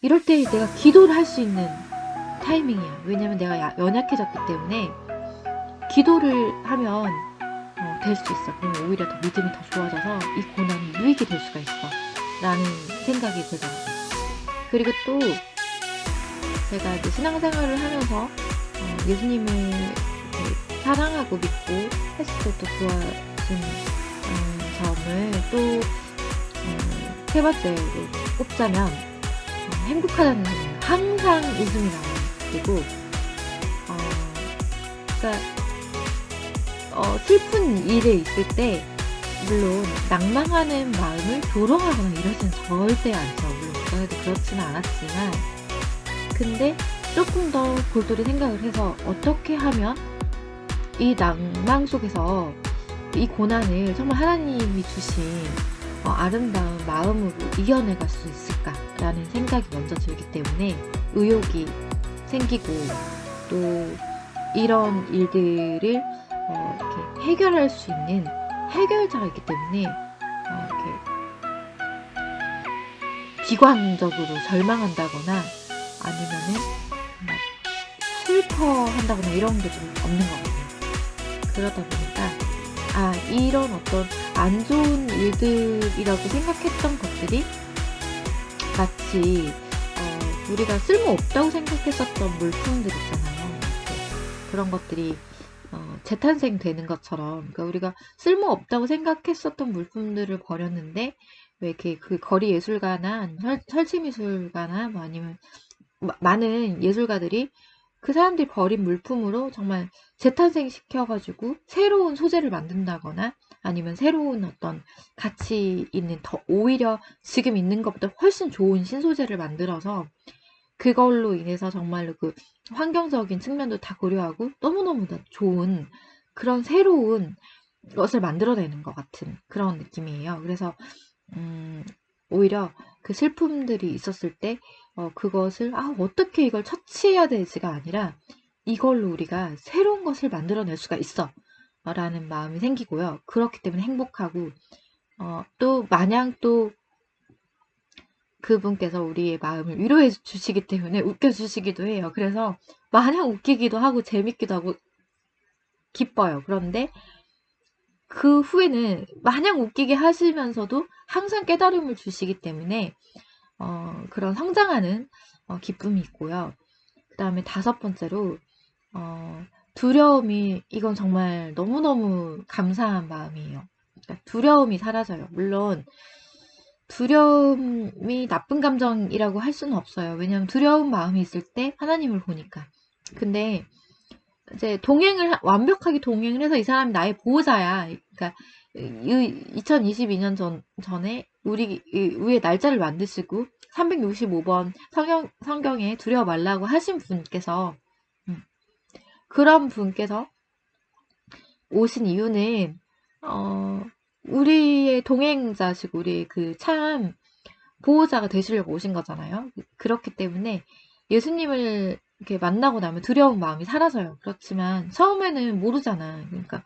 이럴 때 내가 기도를 할 수 있는 타이밍이야. 왜냐면 내가 연약해졌기 때문에 기도를 하면 될 수 있어. 그러면 오히려 더 믿음이 더 좋아져서 이 고난이 유익이 될 수가 있어 라는 생각이 들더라고요. 그리고 또 제가 이제 신앙생활을 하면서 예수님을 사랑하고 믿고 했을 때 또 좋아진 점을 또 세 번째로 꼽자면 행복하다는 점이에요. 항상 웃음이 나와요. 그리고 그러니까 슬픈 일에 있을 때 물론 낭망하는 마음을 조롱하거나 이러지는 절대 않죠. 물론 그전에도 그렇지는 않았지만 근데 조금 더 골똘히 생각을 해서 어떻게 하면 이 낭망 속에서 이 고난을 정말 하나님이 주신 아름다운 마음으로 이겨내갈 수 있을까라는 생각이 먼저 들기 때문에 의욕이 생기고 또 이런 일들을 이렇게 해결할 수 있는 해결자가 있기 때문에 이렇게 비관적으로 절망한다거나 아니면은 막 슬퍼한다거나 이런 게 좀 없는 것 같아요. 그러다 보니까 이런 어떤 안 좋은 일들이라고 생각했던 것들이 마치 우리가 쓸모없다고 생각했었던 물품들 있잖아요. 그런 것들이 재탄생되는 것처럼 그러니까 우리가 쓸모없다고 생각했었던 물품들을 버렸는데 왜 이렇게 그 거리 예술가나 아니면 설치 미술가나 뭐 아니면 많은 예술가들이 그 사람들이 버린 물품으로 정말 재탄생시켜가지고 새로운 소재를 만든다거나 아니면 새로운 어떤 가치 있는 더 오히려 지금 있는 것보다 훨씬 좋은 신소재를 만들어서 그걸로 인해서 정말로 그 환경적인 측면도 다 고려하고 너무너무 좋은 그런 새로운 것을 만들어내는 것 같은 그런 느낌이에요. 그래서 오히려 그 슬픔들이 있었을 때 그것을 어떻게 이걸 처치해야 되지가 아니라 이걸로 우리가 새로운 것을 만들어낼 수가 있어 라는 마음이 생기고요. 그렇기 때문에 행복하고 또 마냥 또 그분께서 우리의 마음을 위로해 주시기 때문에 웃겨주시기도 해요. 그래서 마냥 웃기기도 하고 재밌기도 하고 기뻐요. 그런데 그 후에는 마냥 웃기게 하시면서도 항상 깨달음을 주시기 때문에 그런 성장하는 기쁨이 있고요. 그 다음에 5번째로 두려움이 이건 정말 너무너무 감사한 마음이에요. 그러니까 두려움이 사라져요. 물론 두려움이 나쁜 감정이라고 할 수는 없어요. 왜냐하면 두려운 마음이 있을 때 하나님을 보니까. 근데 이제 완벽하게 동행을 해서 이 사람이 나의 보호자야. 그러니까 2022년 전에 우리의 날짜를 만드시고 365번 성경에 두려워 말라고 하신 분께서 그런 분께서 오신 이유는 우리의 동행자시고 우리의 그 참 보호자가 되시려고 오신 거잖아요. 그렇기 때문에 예수님을 이렇게 만나고 나면 두려운 마음이 사라져요. 그렇지만 처음에는 모르잖아. 그러니까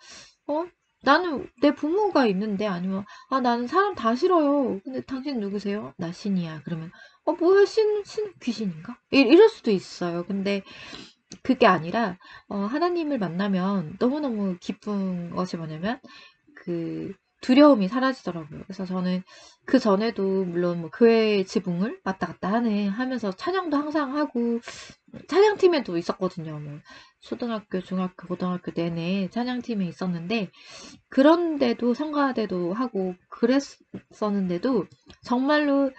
나는 내 부모가 있는데 아니면 나는 사람 다 싫어요. 근데 당신 누구세요? 나 신이야. 그러면 뭐야 신 귀신인가? 이럴 수도 있어요. 근데 그게 아니라 하나님을 만나면 너무너무 기쁜 것이 뭐냐면 그 두려움이 사라지더라고요. 그래서 저는 그 전에도 물론 뭐 교회 지붕을 왔다 갔다 하면서 찬양도 항상 하고 찬양팀에도 있었거든요. 뭐 초등학교, 중학교, 고등학교 내내 찬양팀에 있었는데 그런데도 성가대도 하고 그랬었는데도 정말로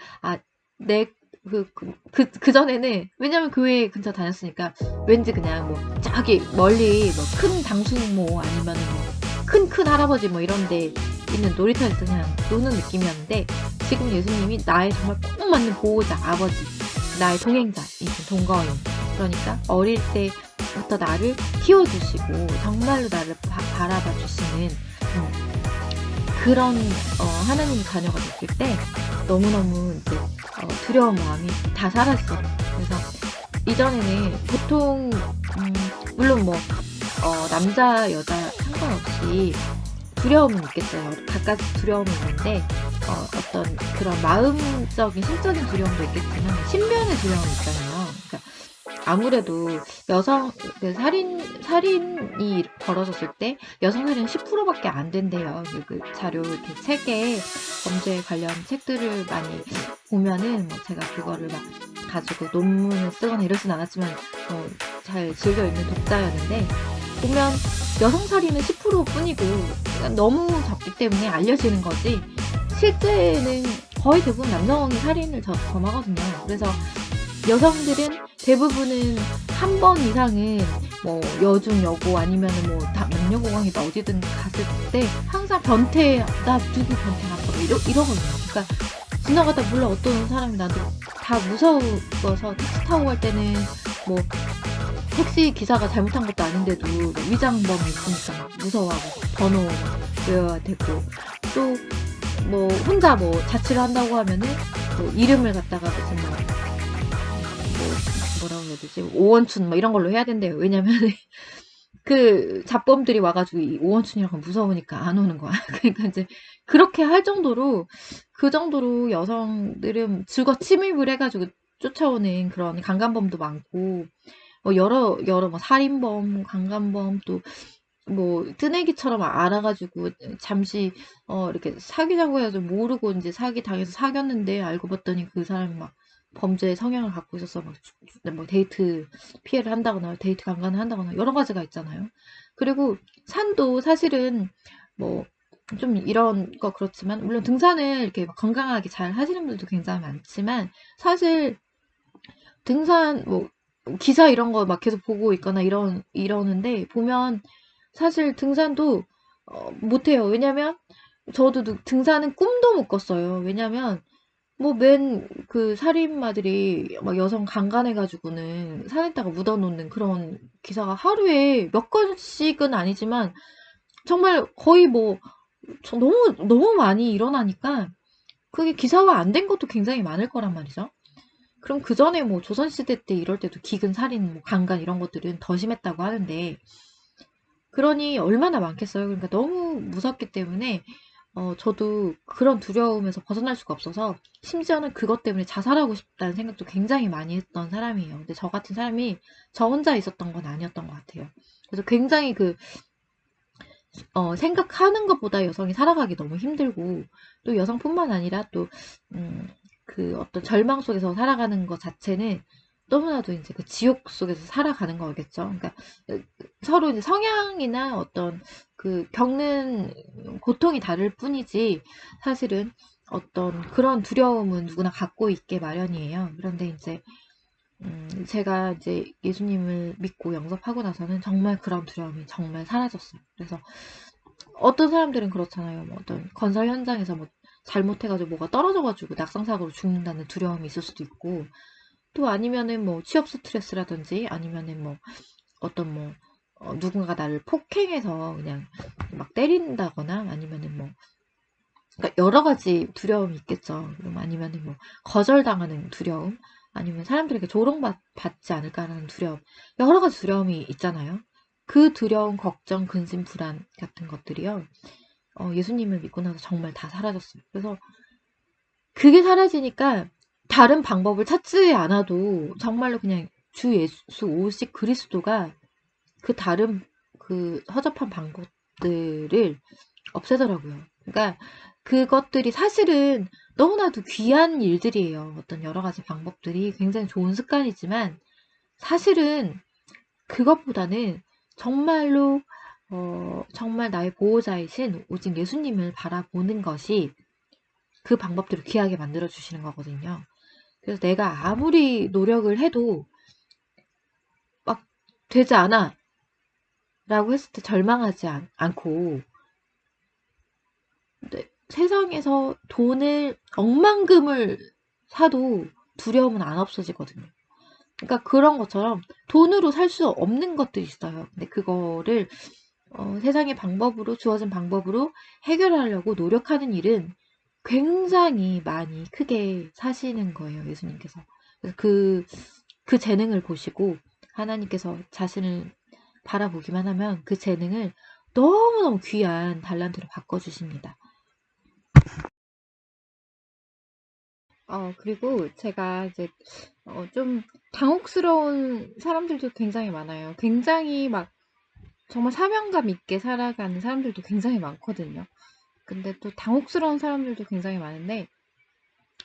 그 전에는 왜냐면 교회 근처 다녔으니까 왠지 그냥 뭐 저기 멀리 뭐 큰 당수모 아니면 뭐 큰 할아버지 뭐 이런데 있는 놀이터에서 그냥 노는 느낌이었는데 지금 예수님이 나의 정말 꼭 맞는 보호자 아버지 나의 동행자이신 동거인 그러니까 어릴 때부터 나를 키워주시고 정말로 나를 바라봐 주시는 그런 하나님 자녀가 됐을 때 너무너무 이제 두려운 마음이 다 사라졌어요. 그래서 이전에는 보통 물론 뭐 남자 여자 상관없이 두려움은 있겠어요. 각각 두려움이 있는데 어떤 그런 마음적인 심적인 두려움도 있겠지만 신변의 두려움이 있잖아요. 그러니까 아무래도 여성 그 살인이 벌어졌을 때 여성 살인 10%밖에 안 된대요. 그 자료 이렇게 책에 범죄에 관련 책들을 많이 보면은 뭐 제가 그거를 막 가지고 논문을 쓰거나 이러진 않았지만 잘 즐겨 읽는 독자였는데 보면 여성 살인은 10%뿐이고 너무 적기 때문에 알려지는 거지 실제는 거의 대부분 남성이 살인을 범하거든요. 그래서 여성들은 대부분은 한 번 이상은 뭐 여중 여고 아니면은 뭐 남녀공학이다 어디든 갔을 때 항상 변태 나 누구 변태 났어 뭐 이러거든요. 그러니까 지나가다 물론 어떤 사람이 나도 다 무서워서 택시 타고 갈 때는 뭐 택시 기사가 잘못한 것도 아닌데도 위장범이 있으니까 막 무서워하고 번호 외워야 되고 또 뭐 혼자 뭐 자취를 한다고 하면은 뭐 이름을 갖다가 무슨 뭐라고 해야 되지? 오원춘 뭐 이런 걸로 해야 된대요. 왜냐면 그 잡범들이 와가지고 이 오원춘이라고 무서우니까 안 오는 거야. 그러니까 이제 그렇게 할 정도로 그 정도로 여성들은 즐거 침입을 해가지고 쫓아오는 그런 강간범도 많고 여러 뭐 살인범, 강간범 또 뭐 뜨내기처럼 알아가지고 잠시 이렇게 사귀자고 해가지고 모르고 이제 사기 당해서 사귀었는데 알고 봤더니 그 사람이 막 범죄 성향을 갖고 있어서 막 뭐 데이트 피해를 한다거나 데이트 강간을 한다거나 여러 가지가 있잖아요. 그리고 산도 사실은 뭐 좀 이런 거 그렇지만 물론 등산을 이렇게 건강하게 잘 하시는 분들도 굉장히 많지만 사실 등산 뭐 기사 이런 거 막 계속 보고 있거나 이러는데 보면 사실 등산도 못해요. 왜냐면 저도 등산은 꿈도 못 꿨어요. 왜냐면 뭐 그 살인마들이 막 여성 강간해가지고는 산에다가 묻어놓는 그런 기사가 하루에 몇 건씩은 아니지만 정말 거의 뭐 너무 많이 일어나니까 그게 기사화 안 된 것도 굉장히 많을 거란 말이죠. 그럼 그 전에 뭐 조선시대 때 이럴 때도 기근, 살인, 뭐 강간 이런 것들은 더 심했다고 하는데 그러니 얼마나 많겠어요. 그러니까 너무 무섭기 때문에 저도 그런 두려움에서 벗어날 수가 없어서 심지어는 그것 때문에 자살하고 싶다는 생각도 굉장히 많이 했던 사람이에요. 근데 저 같은 사람이 저 혼자 있었던 건 아니었던 것 같아요. 그래서 굉장히 생각하는 것보다 여성이 살아가기 너무 힘들고 또 여성뿐만 아니라 또 그 어떤 절망 속에서 살아가는 것 자체는 너무나도 이제 그 지옥 속에서 살아가는 거겠죠. 그러니까 서로 이제 성향이나 어떤 그 겪는 고통이 다를 뿐이지 사실은 어떤 그런 두려움은 누구나 갖고 있게 마련이에요. 그런데 이제 제가 이제 예수님을 믿고 영접하고 나서는 정말 그런 두려움이 정말 사라졌어요. 그래서 어떤 사람들은 그렇잖아요. 뭐 어떤 건설 현장에서 뭐 잘못해가지고 뭐가 떨어져가지고 낙상사고로 죽는다는 두려움이 있을 수도 있고, 또 아니면은 뭐 취업 스트레스라든지 아니면은 뭐 어떤 뭐 누군가 나를 폭행해서 그냥 막 때린다거나 아니면은 뭐 그러니까 여러 가지 두려움이 있겠죠. 그럼 아니면은 뭐 거절당하는 두려움, 아니면 사람들에게 조롱받지 않을까라는 두려움, 여러 가지 두려움이 있잖아요. 그 두려움, 걱정, 근심, 불안 같은 것들이요. 예수님을 믿고 나서 정말 다 사라졌어요. 그래서 그게 사라지니까 다른 방법을 찾지 않아도 정말로 그냥 주 예수 오직 그리스도가 그 다른 그 허접한 방법들을 없애더라고요. 그러니까 그것들이 사실은 너무나도 귀한 일들이에요. 어떤 여러 가지 방법들이 굉장히 좋은 습관이지만 사실은 그것보다는 정말로 정말 나의 보호자이신 오직 예수님을 바라보는 것이 그 방법들을 귀하게 만들어 주시는 거거든요. 그래서 내가 아무리 노력을 해도 막 되지 않아 라고 했을 때 절망하지 않고 세상에서 돈을 억만금을 사도 두려움은 안 없어지거든요. 그러니까 그런 것처럼 돈으로 살 수 없는 것들이 있어요. 근데 그거를 세상의 방법으로 주어진 방법으로 해결하려고 노력하는 일은 굉장히 많이 크게 사시는 거예요. 예수님께서. 그래서 그 재능을 보시고 하나님께서 자신을 바라보기만 하면 그 재능을 너무너무 귀한 달란트로 바꿔주십니다. 그리고 제가 이제 좀 당혹스러운 사람들도 굉장히 많아요. 굉장히 막 정말 사명감 있게 살아가는 사람들도 굉장히 많거든요. 근데 또 당혹스러운 사람들도 굉장히 많은데,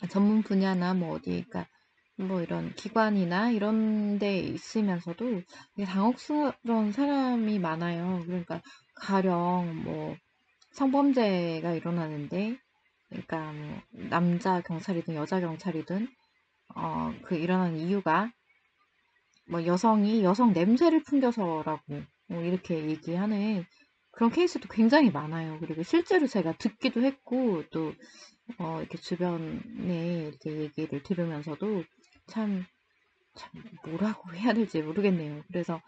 전문 분야나 뭐 어디, 그러니까 뭐 이런 기관이나 이런 데 있으면서도 되게 당혹스러운 사람이 많아요. 그러니까 가령 뭐 성범죄가 일어나는데, 그러니까 뭐 남자 경찰이든 여자 경찰이든 그 일어나는 이유가 뭐 여성이 여성 냄새를 풍겨서라고 뭐 이렇게 얘기하는 그런 케이스도 굉장히 많아요. 그리고 실제로 제가 듣기도 했고, 또 이렇게 주변에 이렇게 얘기를 들으면서도 참, 참 뭐라고 해야 될지 모르겠네요. 그래서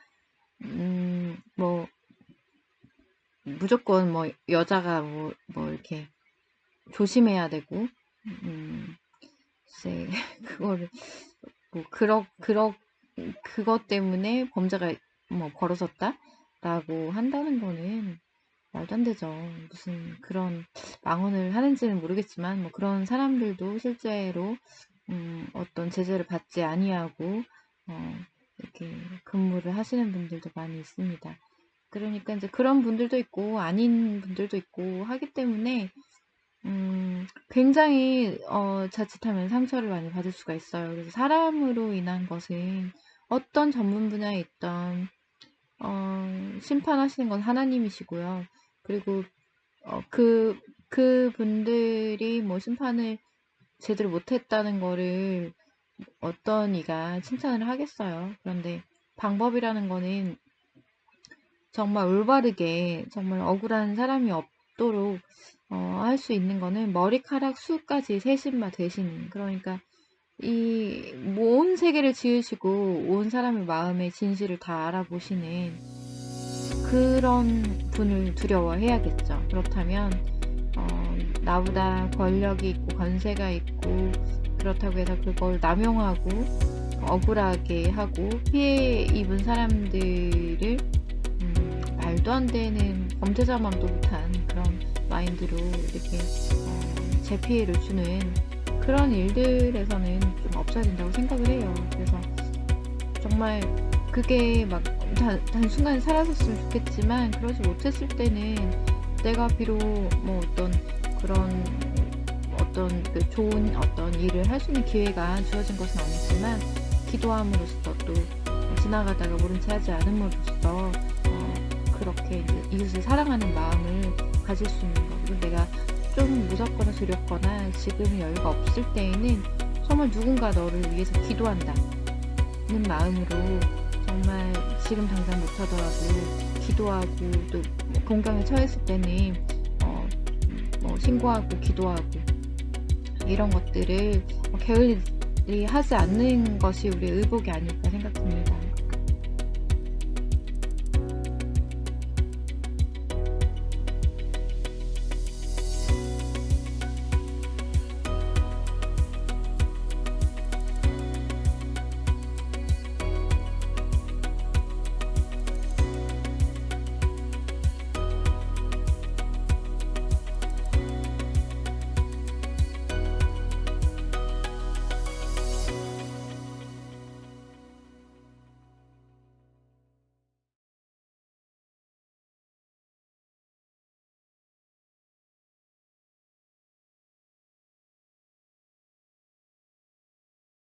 뭐 무조건 뭐 여자가 뭐 이렇게 조심해야 되고, 글쎄 그거를 뭐 그것 때문에 범죄가 뭐 벌어졌다라고 한다는 거는 말도 안 되죠. 무슨 그런 망언을 하는지는 모르겠지만 뭐 그런 사람들도 실제로 어떤 제재를 받지 아니하고 이렇게 근무를 하시는 분들도 많이 있습니다. 그러니까 이제 그런 분들도 있고 아닌 분들도 있고 하기 때문에 굉장히 자칫하면 상처를 많이 받을 수가 있어요. 그래서 사람으로 인한 것은 어떤 전문 분야에 있던 심판하시는 건 하나님이시고요. 그리고 그분들이 뭐 심판을 제대로 못했다는 거를 어떤 이가 칭찬을 하겠어요. 그런데 방법이라는 거는 정말 올바르게 정말 억울한 사람이 없도록 할 수 있는 거는 머리카락 수까지 세신바 되신, 그러니까 이 온 세계를 지으시고 온 사람의 마음의 진실을 다 알아보시는 그런 분을 두려워해야겠죠. 그렇다면 나보다 권력이 있고 권세가 있고 그렇다고 해서 그걸 남용하고 억울하게 하고 피해 입은 사람들을 말도 안 되는 범죄자만도 못한 그런 마인드로 이렇게 재피해를 주는 그런 일들에서는 좀 없어야 된다고 생각을 해요. 그래서 정말 그게 막 단순간에 사라졌으면 좋겠지만, 그러지 못했을 때는 내가 비록 뭐 어떤 그 좋은 어떤 일을 할 수 있는 기회가 주어진 것은 아니지만, 기도함으로써 또 지나가다가 모른 채 하지 않음으로써 그렇게 이웃을 사랑하는 마음을 가질 수 있는 거. 그리고 내가 좀 무섭거나 두렵거나 지금 여유가 없을 때에는 정말 누군가 너를 위해서 기도한다는 마음으로, 정말 지금 당장 못하더라도 기도하고, 또 공경에 처했을 때는 뭐 신고하고 기도하고, 이런 것들을 게을리 하지 않는 것이 우리의 의복이 아닐까 생각됩니다.